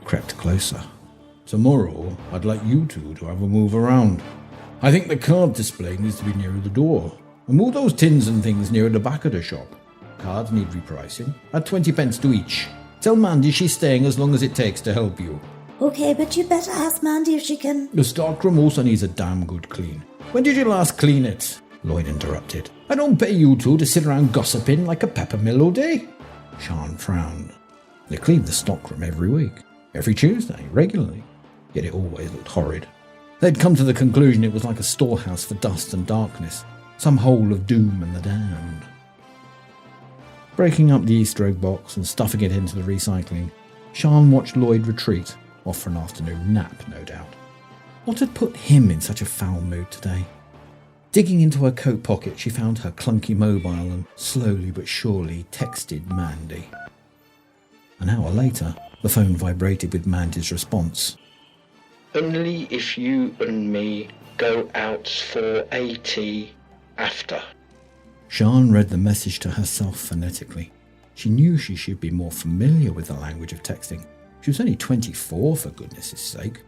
crept closer. Tomorrow, I'd like you two to have a move around. I think the card display needs to be nearer the door. And move those tins and things nearer the back of the shop. Cards need repricing, at 20 pence to each. Tell Mandy she's staying as long as it takes to help you. Okay, but you better ask Mandy if she can... The stockroom also needs a damn good clean. When did you last clean it? Lloyd interrupted. I don't pay you two to sit around gossiping like a peppermill all day. Shan frowned. They cleaned the stockroom every week, every Tuesday, regularly. Yet it always looked horrid. They'd come to the conclusion it was like a storehouse for dust and darkness, some hole of doom and the damned. Breaking up the Easter egg box and stuffing it into the recycling, Sian watched Lloyd retreat, off for an afternoon nap, no doubt. What had put him in such a foul mood today? Digging into her coat pocket, she found her clunky mobile and slowly but surely texted Mandy. An hour later, the phone vibrated with Mandy's response. Only if you and me go out for a tea after. Sian read the message to herself phonetically. She knew she should be more familiar with the language of texting. She was only 24, for goodness' sake.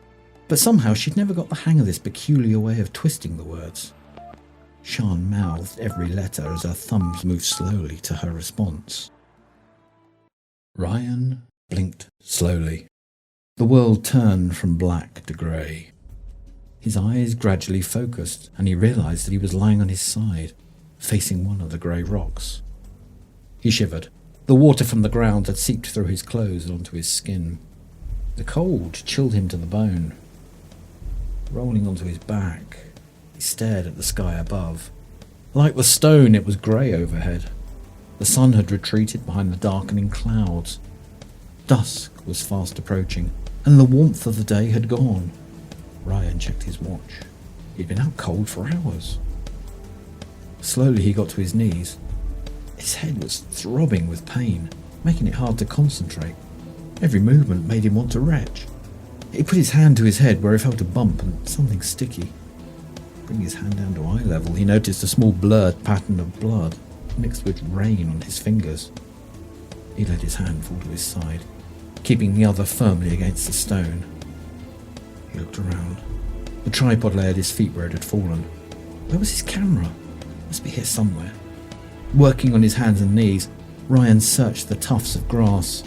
But somehow she'd never got the hang of this peculiar way of twisting the words. Sian mouthed every letter as her thumbs moved slowly to her response. Ryan blinked slowly. The world turned from black to grey. His eyes gradually focused, and he realised that he was lying on his side, facing one of the grey rocks. He shivered. The water from the ground had seeped through his clothes and onto his skin. The cold chilled him to the bone. Rolling onto his back, he stared at the sky above. Like the stone, it was grey overhead. The sun had retreated behind the darkening clouds. Dusk was fast approaching, and the warmth of the day had gone. Ryan checked his watch. He'd been out cold for hours. Slowly he got to his knees. His head was throbbing with pain, making it hard to concentrate. Every movement made him want to retch. He put his hand to his head where he felt a bump and something sticky. Bringing his hand down to eye level, he noticed a small blurred pattern of blood mixed with rain on his fingers. He let his hand fall to his side, keeping the other firmly against the stone. He looked around. The tripod lay at his feet where it had fallen. Where was his camera? Must be here somewhere. Working on his hands and knees, Ryan searched the tufts of grass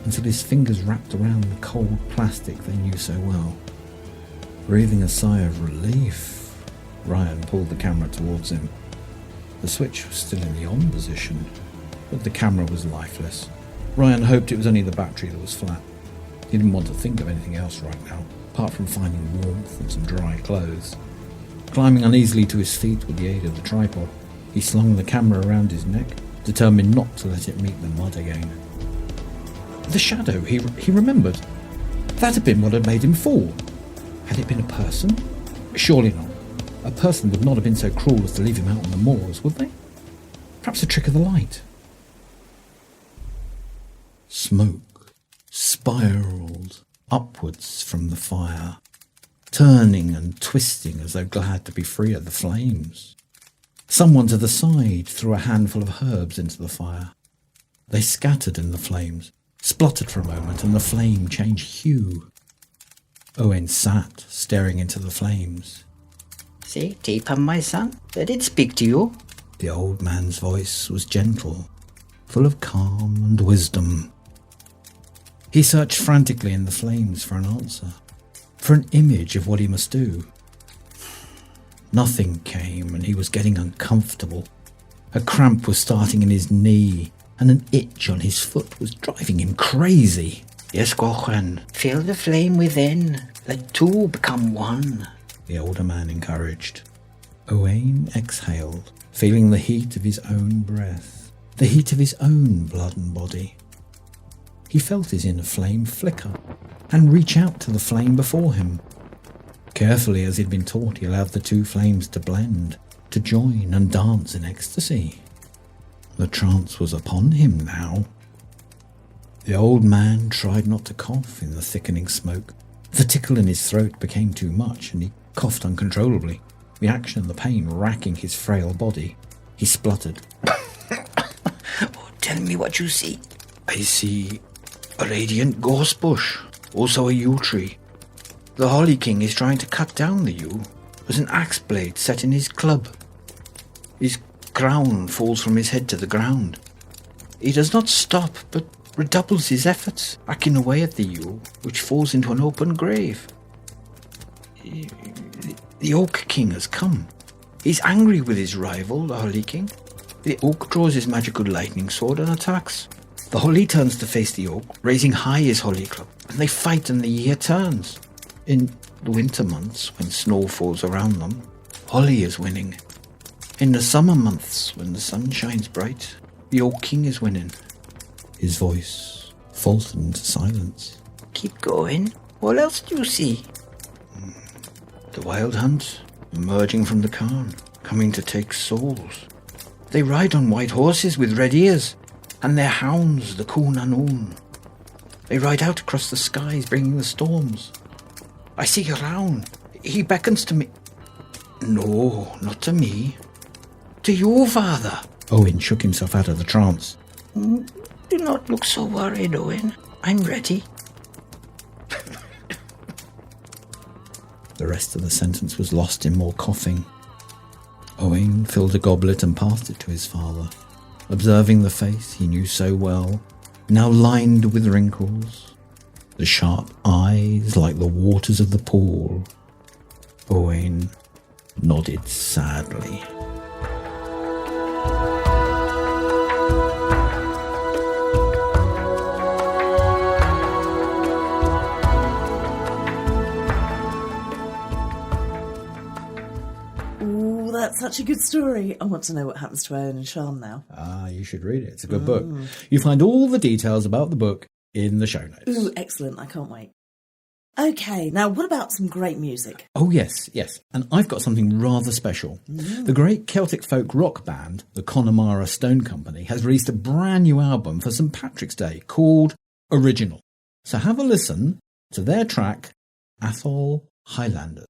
until his fingers wrapped around the cold plastic they knew so well. Breathing a sigh of relief, Ryan pulled the camera towards him. The switch was still in the on position, but the camera was lifeless. Ryan hoped it was only the battery that was flat. He didn't want to think of anything else right now, apart from finding warmth and some dry clothes. Climbing uneasily to his feet with the aid of the tripod, he slung the camera around his neck, determined not to let it meet the mud again. The shadow, he remembered. That had been what had made him fall. Had it been a person? Surely not. A person would not have been so cruel as to leave him out on the moors, would they? Perhaps a trick of the light. Smoke spiraled upwards from the fire, turning and twisting as though glad to be free of the flames. Someone to the side threw a handful of herbs into the fire. They scattered in the flames, spluttered for a moment, and the flame changed hue. Owen sat, staring into the flames. "See, Deepa, my son, did it speak to you?" The old man's voice was gentle, full of calm and wisdom. He searched frantically in the flames for an answer, for an image of what he must do. Nothing came, and he was getting uncomfortable. A cramp was starting in his knee, and an itch on his foot was driving him crazy. "Yes, Gochan, feel the flame within. Let two become one," the older man encouraged. Owain exhaled, feeling the heat of his own breath, the heat of his own blood and body. He felt his inner flame flicker and reach out to the flame before him. Carefully, as he'd been taught, he allowed the two flames to blend, to join and dance in ecstasy. The trance was upon him now. The old man tried not to cough in the thickening smoke. The tickle in his throat became too much, and he coughed uncontrollably, the action and the pain racking his frail body. He spluttered. "Oh, tell me what you see." I see a radiant gorse bush, also a yew tree. The Holly King is trying to cut down the yew with an axe blade set in his club. His crown falls from his head to the ground. He does not stop, but redoubles his efforts, hacking away at the yew, which falls into an open grave. The Oak King has come. He's angry with his rival, the Holly King. The Oak draws his magical lightning sword and attacks. The Holly turns to face the Oak, raising high his Holly club, and they fight and the year turns. In the winter months, when snow falls around them, Holly is winning. In the summer months, when the sun shines bright, The old king is winning. His voice faltered into silence. Keep going. What else do you see? The wild hunt, emerging from the cairn, coming to take souls. They ride on white horses with red ears, and their hounds, the coon unknown. They ride out across the skies, bringing the storms. I see around. He beckons to me. No, not to me. To you, father. Owen shook himself out of the trance. Do not look so worried, Owen. I'm ready. The rest of the sentence was lost in more coughing. Owen filled a goblet and passed it to his father, observing the face he knew so well, now lined with wrinkles, the sharp eyes like the waters of the pool. Owen nodded sadly. Oh, that's such a good story. I want to know what happens to Owen and Sian now. You should read it. It's a good book. You find all the details about the book in the show notes. Ooh, excellent. I can't wait. Okay, now what about some great music? Oh, yes. And I've got something rather special. The great Celtic folk rock band, the Connemara Stone Company, has released a brand new album for St. Patrick's Day called Original. So have a listen to their track, Atholl Highlander.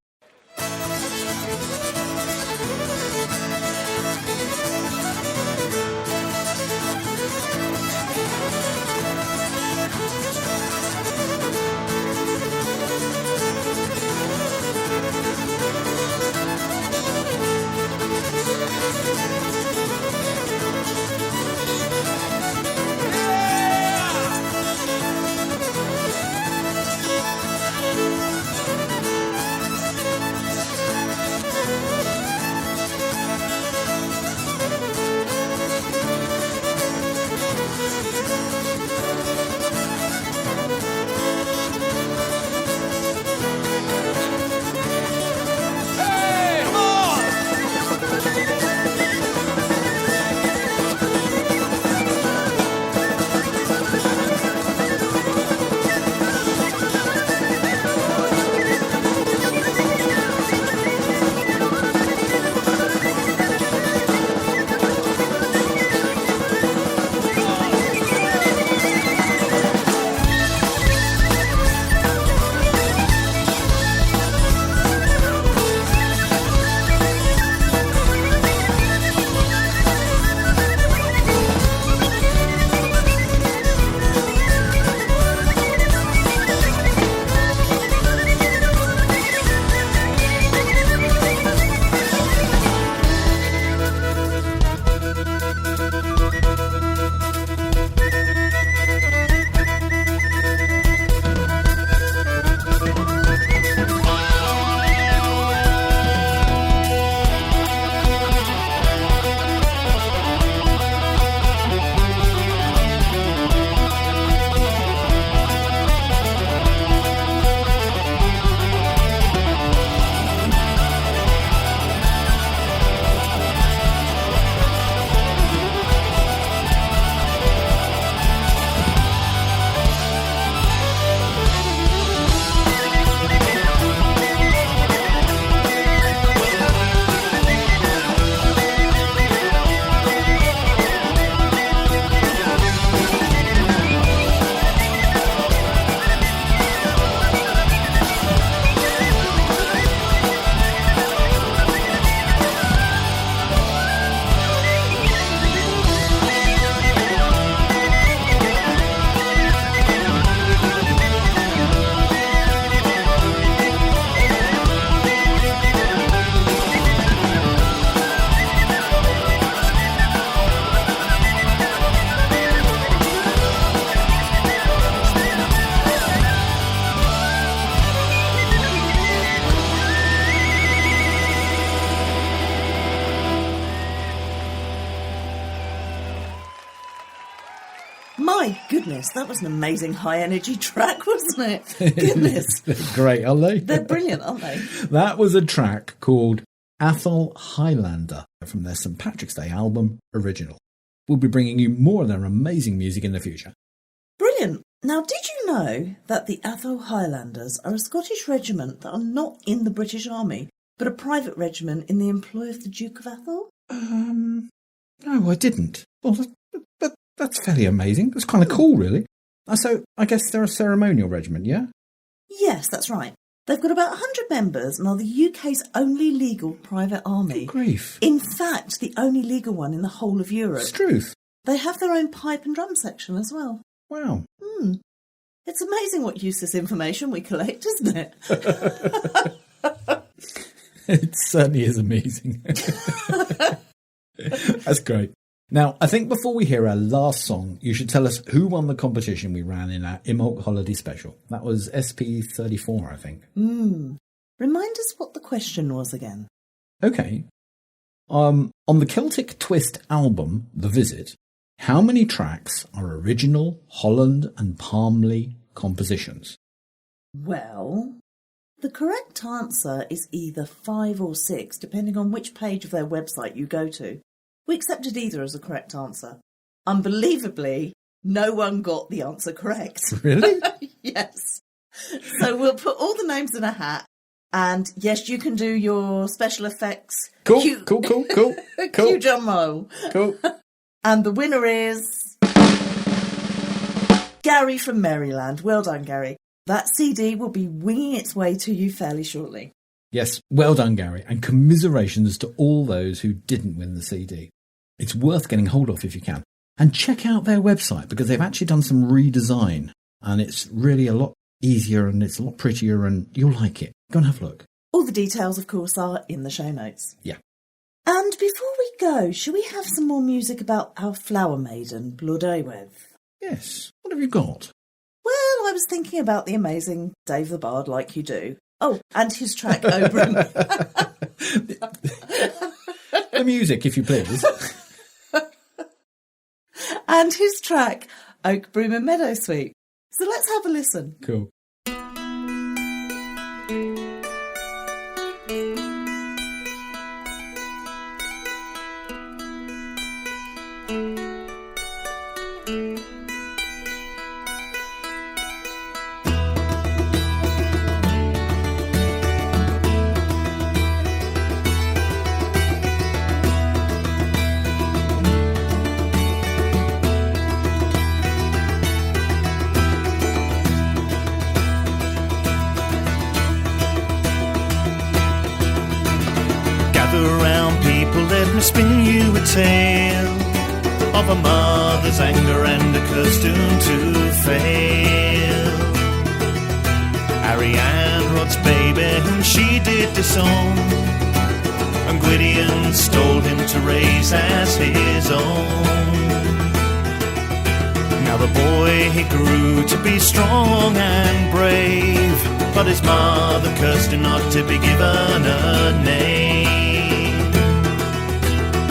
My goodness, that was an amazing high-energy track, wasn't it? Goodness. They're great, aren't they? They're brilliant, aren't they? That was a track called Atholl Highlander from their St. Patrick's Day album, Original. We'll be bringing you more of their amazing music in the future. Brilliant. Now, did you know that the Atholl Highlanders are a Scottish regiment that are not in the British Army, but a private regiment in the employ of the Duke of Atholl? No, I didn't. Well, that's fairly amazing. That's kind of cool, really. So, I guess they're a ceremonial regiment, yeah? Yes, that's right. They've got about 100 members and are the UK's only legal private army. Good grief. In fact, the only legal one in the whole of Europe. Struth. They have their own pipe and drum section as well. Wow. It's amazing what useless information we collect, isn't it? It certainly is amazing. That's great. Now, I think before we hear our last song, you should tell us who won the competition we ran in our Imbolc Holiday Special. That was SP34, I think. Remind us what the question was again. Okay. On the Celtic Twist album, The Visit, how many tracks are original Holland and Palmley compositions? Well, the correct answer is either 5 or 6, depending on which page of their website you go to. We accepted either as a correct answer. Unbelievably, no one got the answer correct. Really? Yes. So we'll put all the names in a hat, and yes, you can do your special effects. Cool. Cue drum roll. Cool. And the winner is Gary from Maryland. Well done, Gary. That CD will be winging its way to you fairly shortly. Yes, well done, Gary, and commiserations to all those who didn't win the CD. It's worth getting hold of if you can. And check out their website, because they've actually done some redesign, and it's really a lot easier and it's a lot prettier, and you'll like it. Go and have a look. All the details, of course, are in the show notes. Yeah. And before we go, shall we have some more music about our flower maiden, Blodeuwedd? Yes. What have you got? Well, I was thinking about the amazing Dave the Bard, like you do. Oh, and his track, Oberon. The music, if you please. And his track, Oak, Broom and Meadow Sweet. So let's have a listen. Cool. Spin you a tale of a mother's anger and a curse doomed to fail. Ariane, Rod's baby, whom she did disown, and Gwydion stole him to raise as his own. Now the boy, he grew to be strong and brave, but his mother cursed him not to be given a name.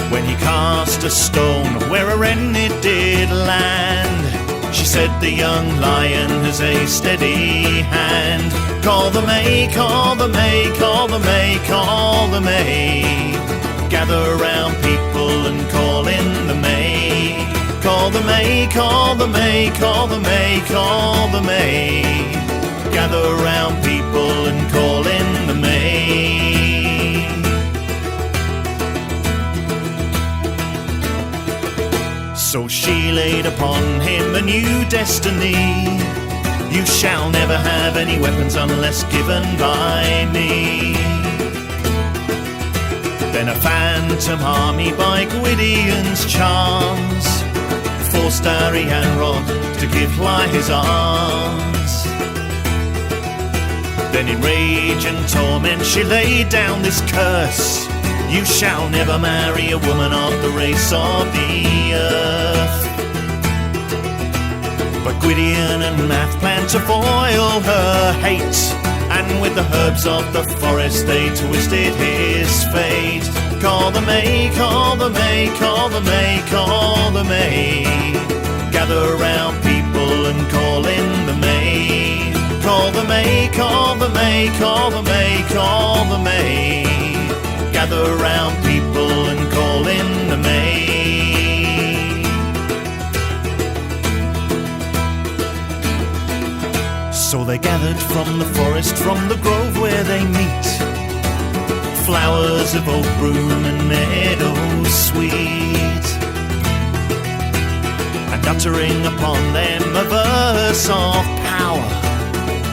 When he cast a stone where a wren it did land, she said the young lion has a steady hand. Call the May, call the May, call the May, call the May. Gather round people and call in the May. Call the May, call the May, call the May, call the May. Gather round people and call in the May. So she laid upon him a new destiny. You shall never have any weapons unless given by me. Then a phantom army by Gwydion's charms forced Arianrod to give Hly his arms. Then in rage and torment she laid down this curse: you shall never marry a woman of the race of the earth. But Gwydion and Math planned to foil her hate, and with the herbs of the forest they twisted his fate. Call the May, call the May, call the May, call the May. Gather round people and call in the May. Call the May, call the May, call the May, call the May. Gather round people and call in the May. They're gathered from the forest, from the grove where they meet. Flowers of old broom and meadow sweet, and uttering upon them a verse of power,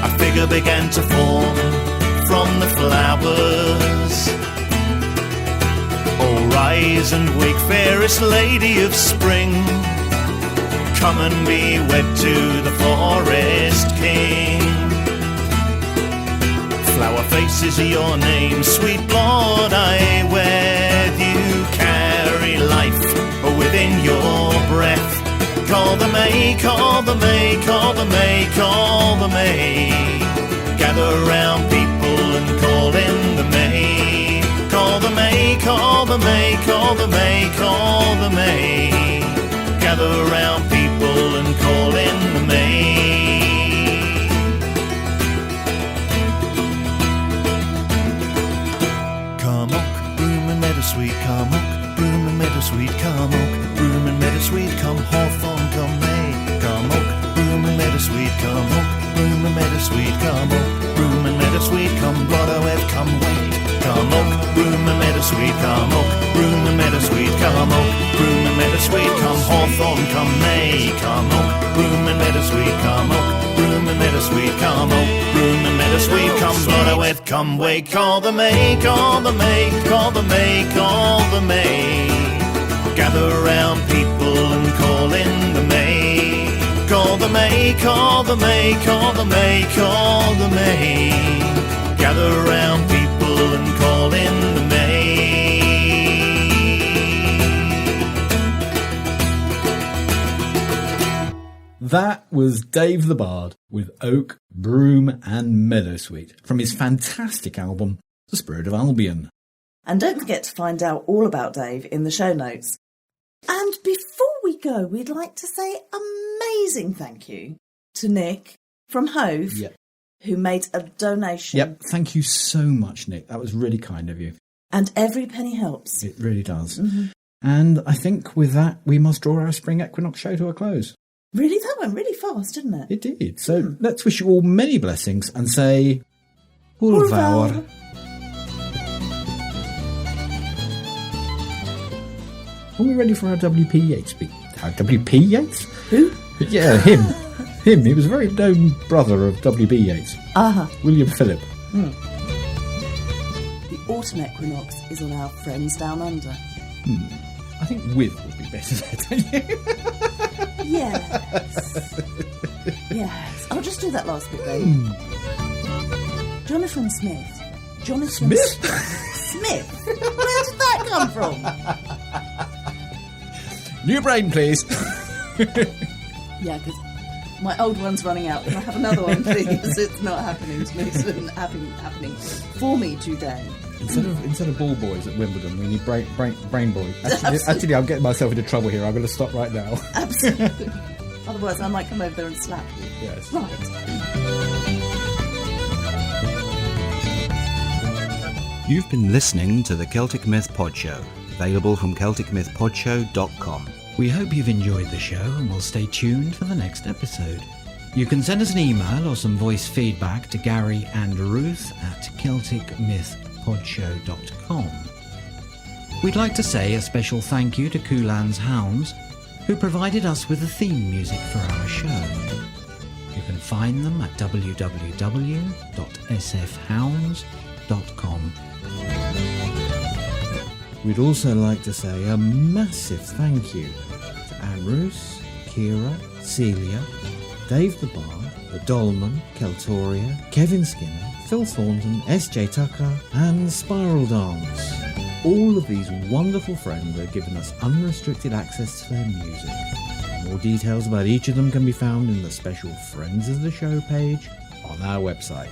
a figure began to form from the flowers. Oh, rise and wake, fairest lady of spring, come and be wed to the forest king. Flower face is your name, sweet blood I wed. You carry life within your breath. Call the May, call the May, call the May, call the May. Gather round people and call in the May. Call the May, call the May, call the May, call the May. Gather round people and call in the May. Come on, broom and meadowsweet, come on, broom and meadowsweet, come on, broom and meadowsweet, come hawthorn, come May. Come on, broom and meadowsweet, come on, broom and meadowsweet, come on, broom and meadowsweet, come bloodoweth, come wait. Come on, broom and meadowsweet, come on, broom and meadowsweet, come on, broom and meadowsweet, come hawthorn, come May. Come on, broom and meadowsweet, come on, broom and meadowsweet, come on, broom and meadowsweet, come bloodoweth, come wait. Call the May, call the May, call the May, call the May. Gather round people and call in the May. Call the May, call the May, call the May, call the May. Gather round people and call in the May. That was Dave the Bard with Oak, Broom and Meadowsweet from his fantastic album, The Spirit of Albion. And don't forget to find out all about Dave in the show notes. And before we go, we'd like to say amazing thank you to Nick from Hove, who made a donation. Yep, thank you so much, Nick. That was really kind of you. And every penny helps. It really does. Mm-hmm. And I think with that, we must draw our Spring Equinox show to a close. Really? That went really fast, didn't it? It did. So let's wish you all many blessings and say, Hurvaur. Are we ready for our W.P. Yeats speak? Our W.P. Yeats? Who? Yeah, him. Him. He was a very known brother of W.B. Yeats. William Phillip. The autumn equinox is on our friends down under. I think with would be better there, don't you? Yes. Yes. I'll just do that last bit then. Jonathan Smith. Jonathan Smith? Where did that come from? New brain, please. Yeah, because my old one's running out. Can I have another one, please? It's not happening to me. It's not happening for me today. Instead of ball boys at Wimbledon, we need brain boy. Actually, I'm getting myself into trouble here. I'm going to stop right now. Absolutely. Otherwise, I might come over there and slap you. Yes. Right. You've been listening to the Celtic Myth Pod Show, available from CelticMythPodShow.com. We hope you've enjoyed the show and will stay tuned for the next episode. You can send us an email or some voice feedback to Gary and Ruth at CelticMythPodShow.com. We'd like to say a special thank you to Kulan's Hounds, who provided us with the theme music for our show. You can find them at www.sfhounds.com. We'd also like to say a massive thank you to Ambrose, Kira, Celia, Dave the Bard, The Dolman, Keltoria, Kevin Skinner, Phil Thornton, SJ Tucker and Spiral Dance. All of these wonderful friends have given us unrestricted access to their music. More details about each of them can be found in the special Friends of the Show page on our website.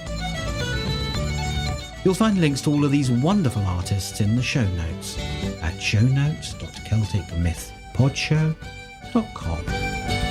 You'll find links to all of these wonderful artists in the show notes at shownotes.celticmythpodshow.com.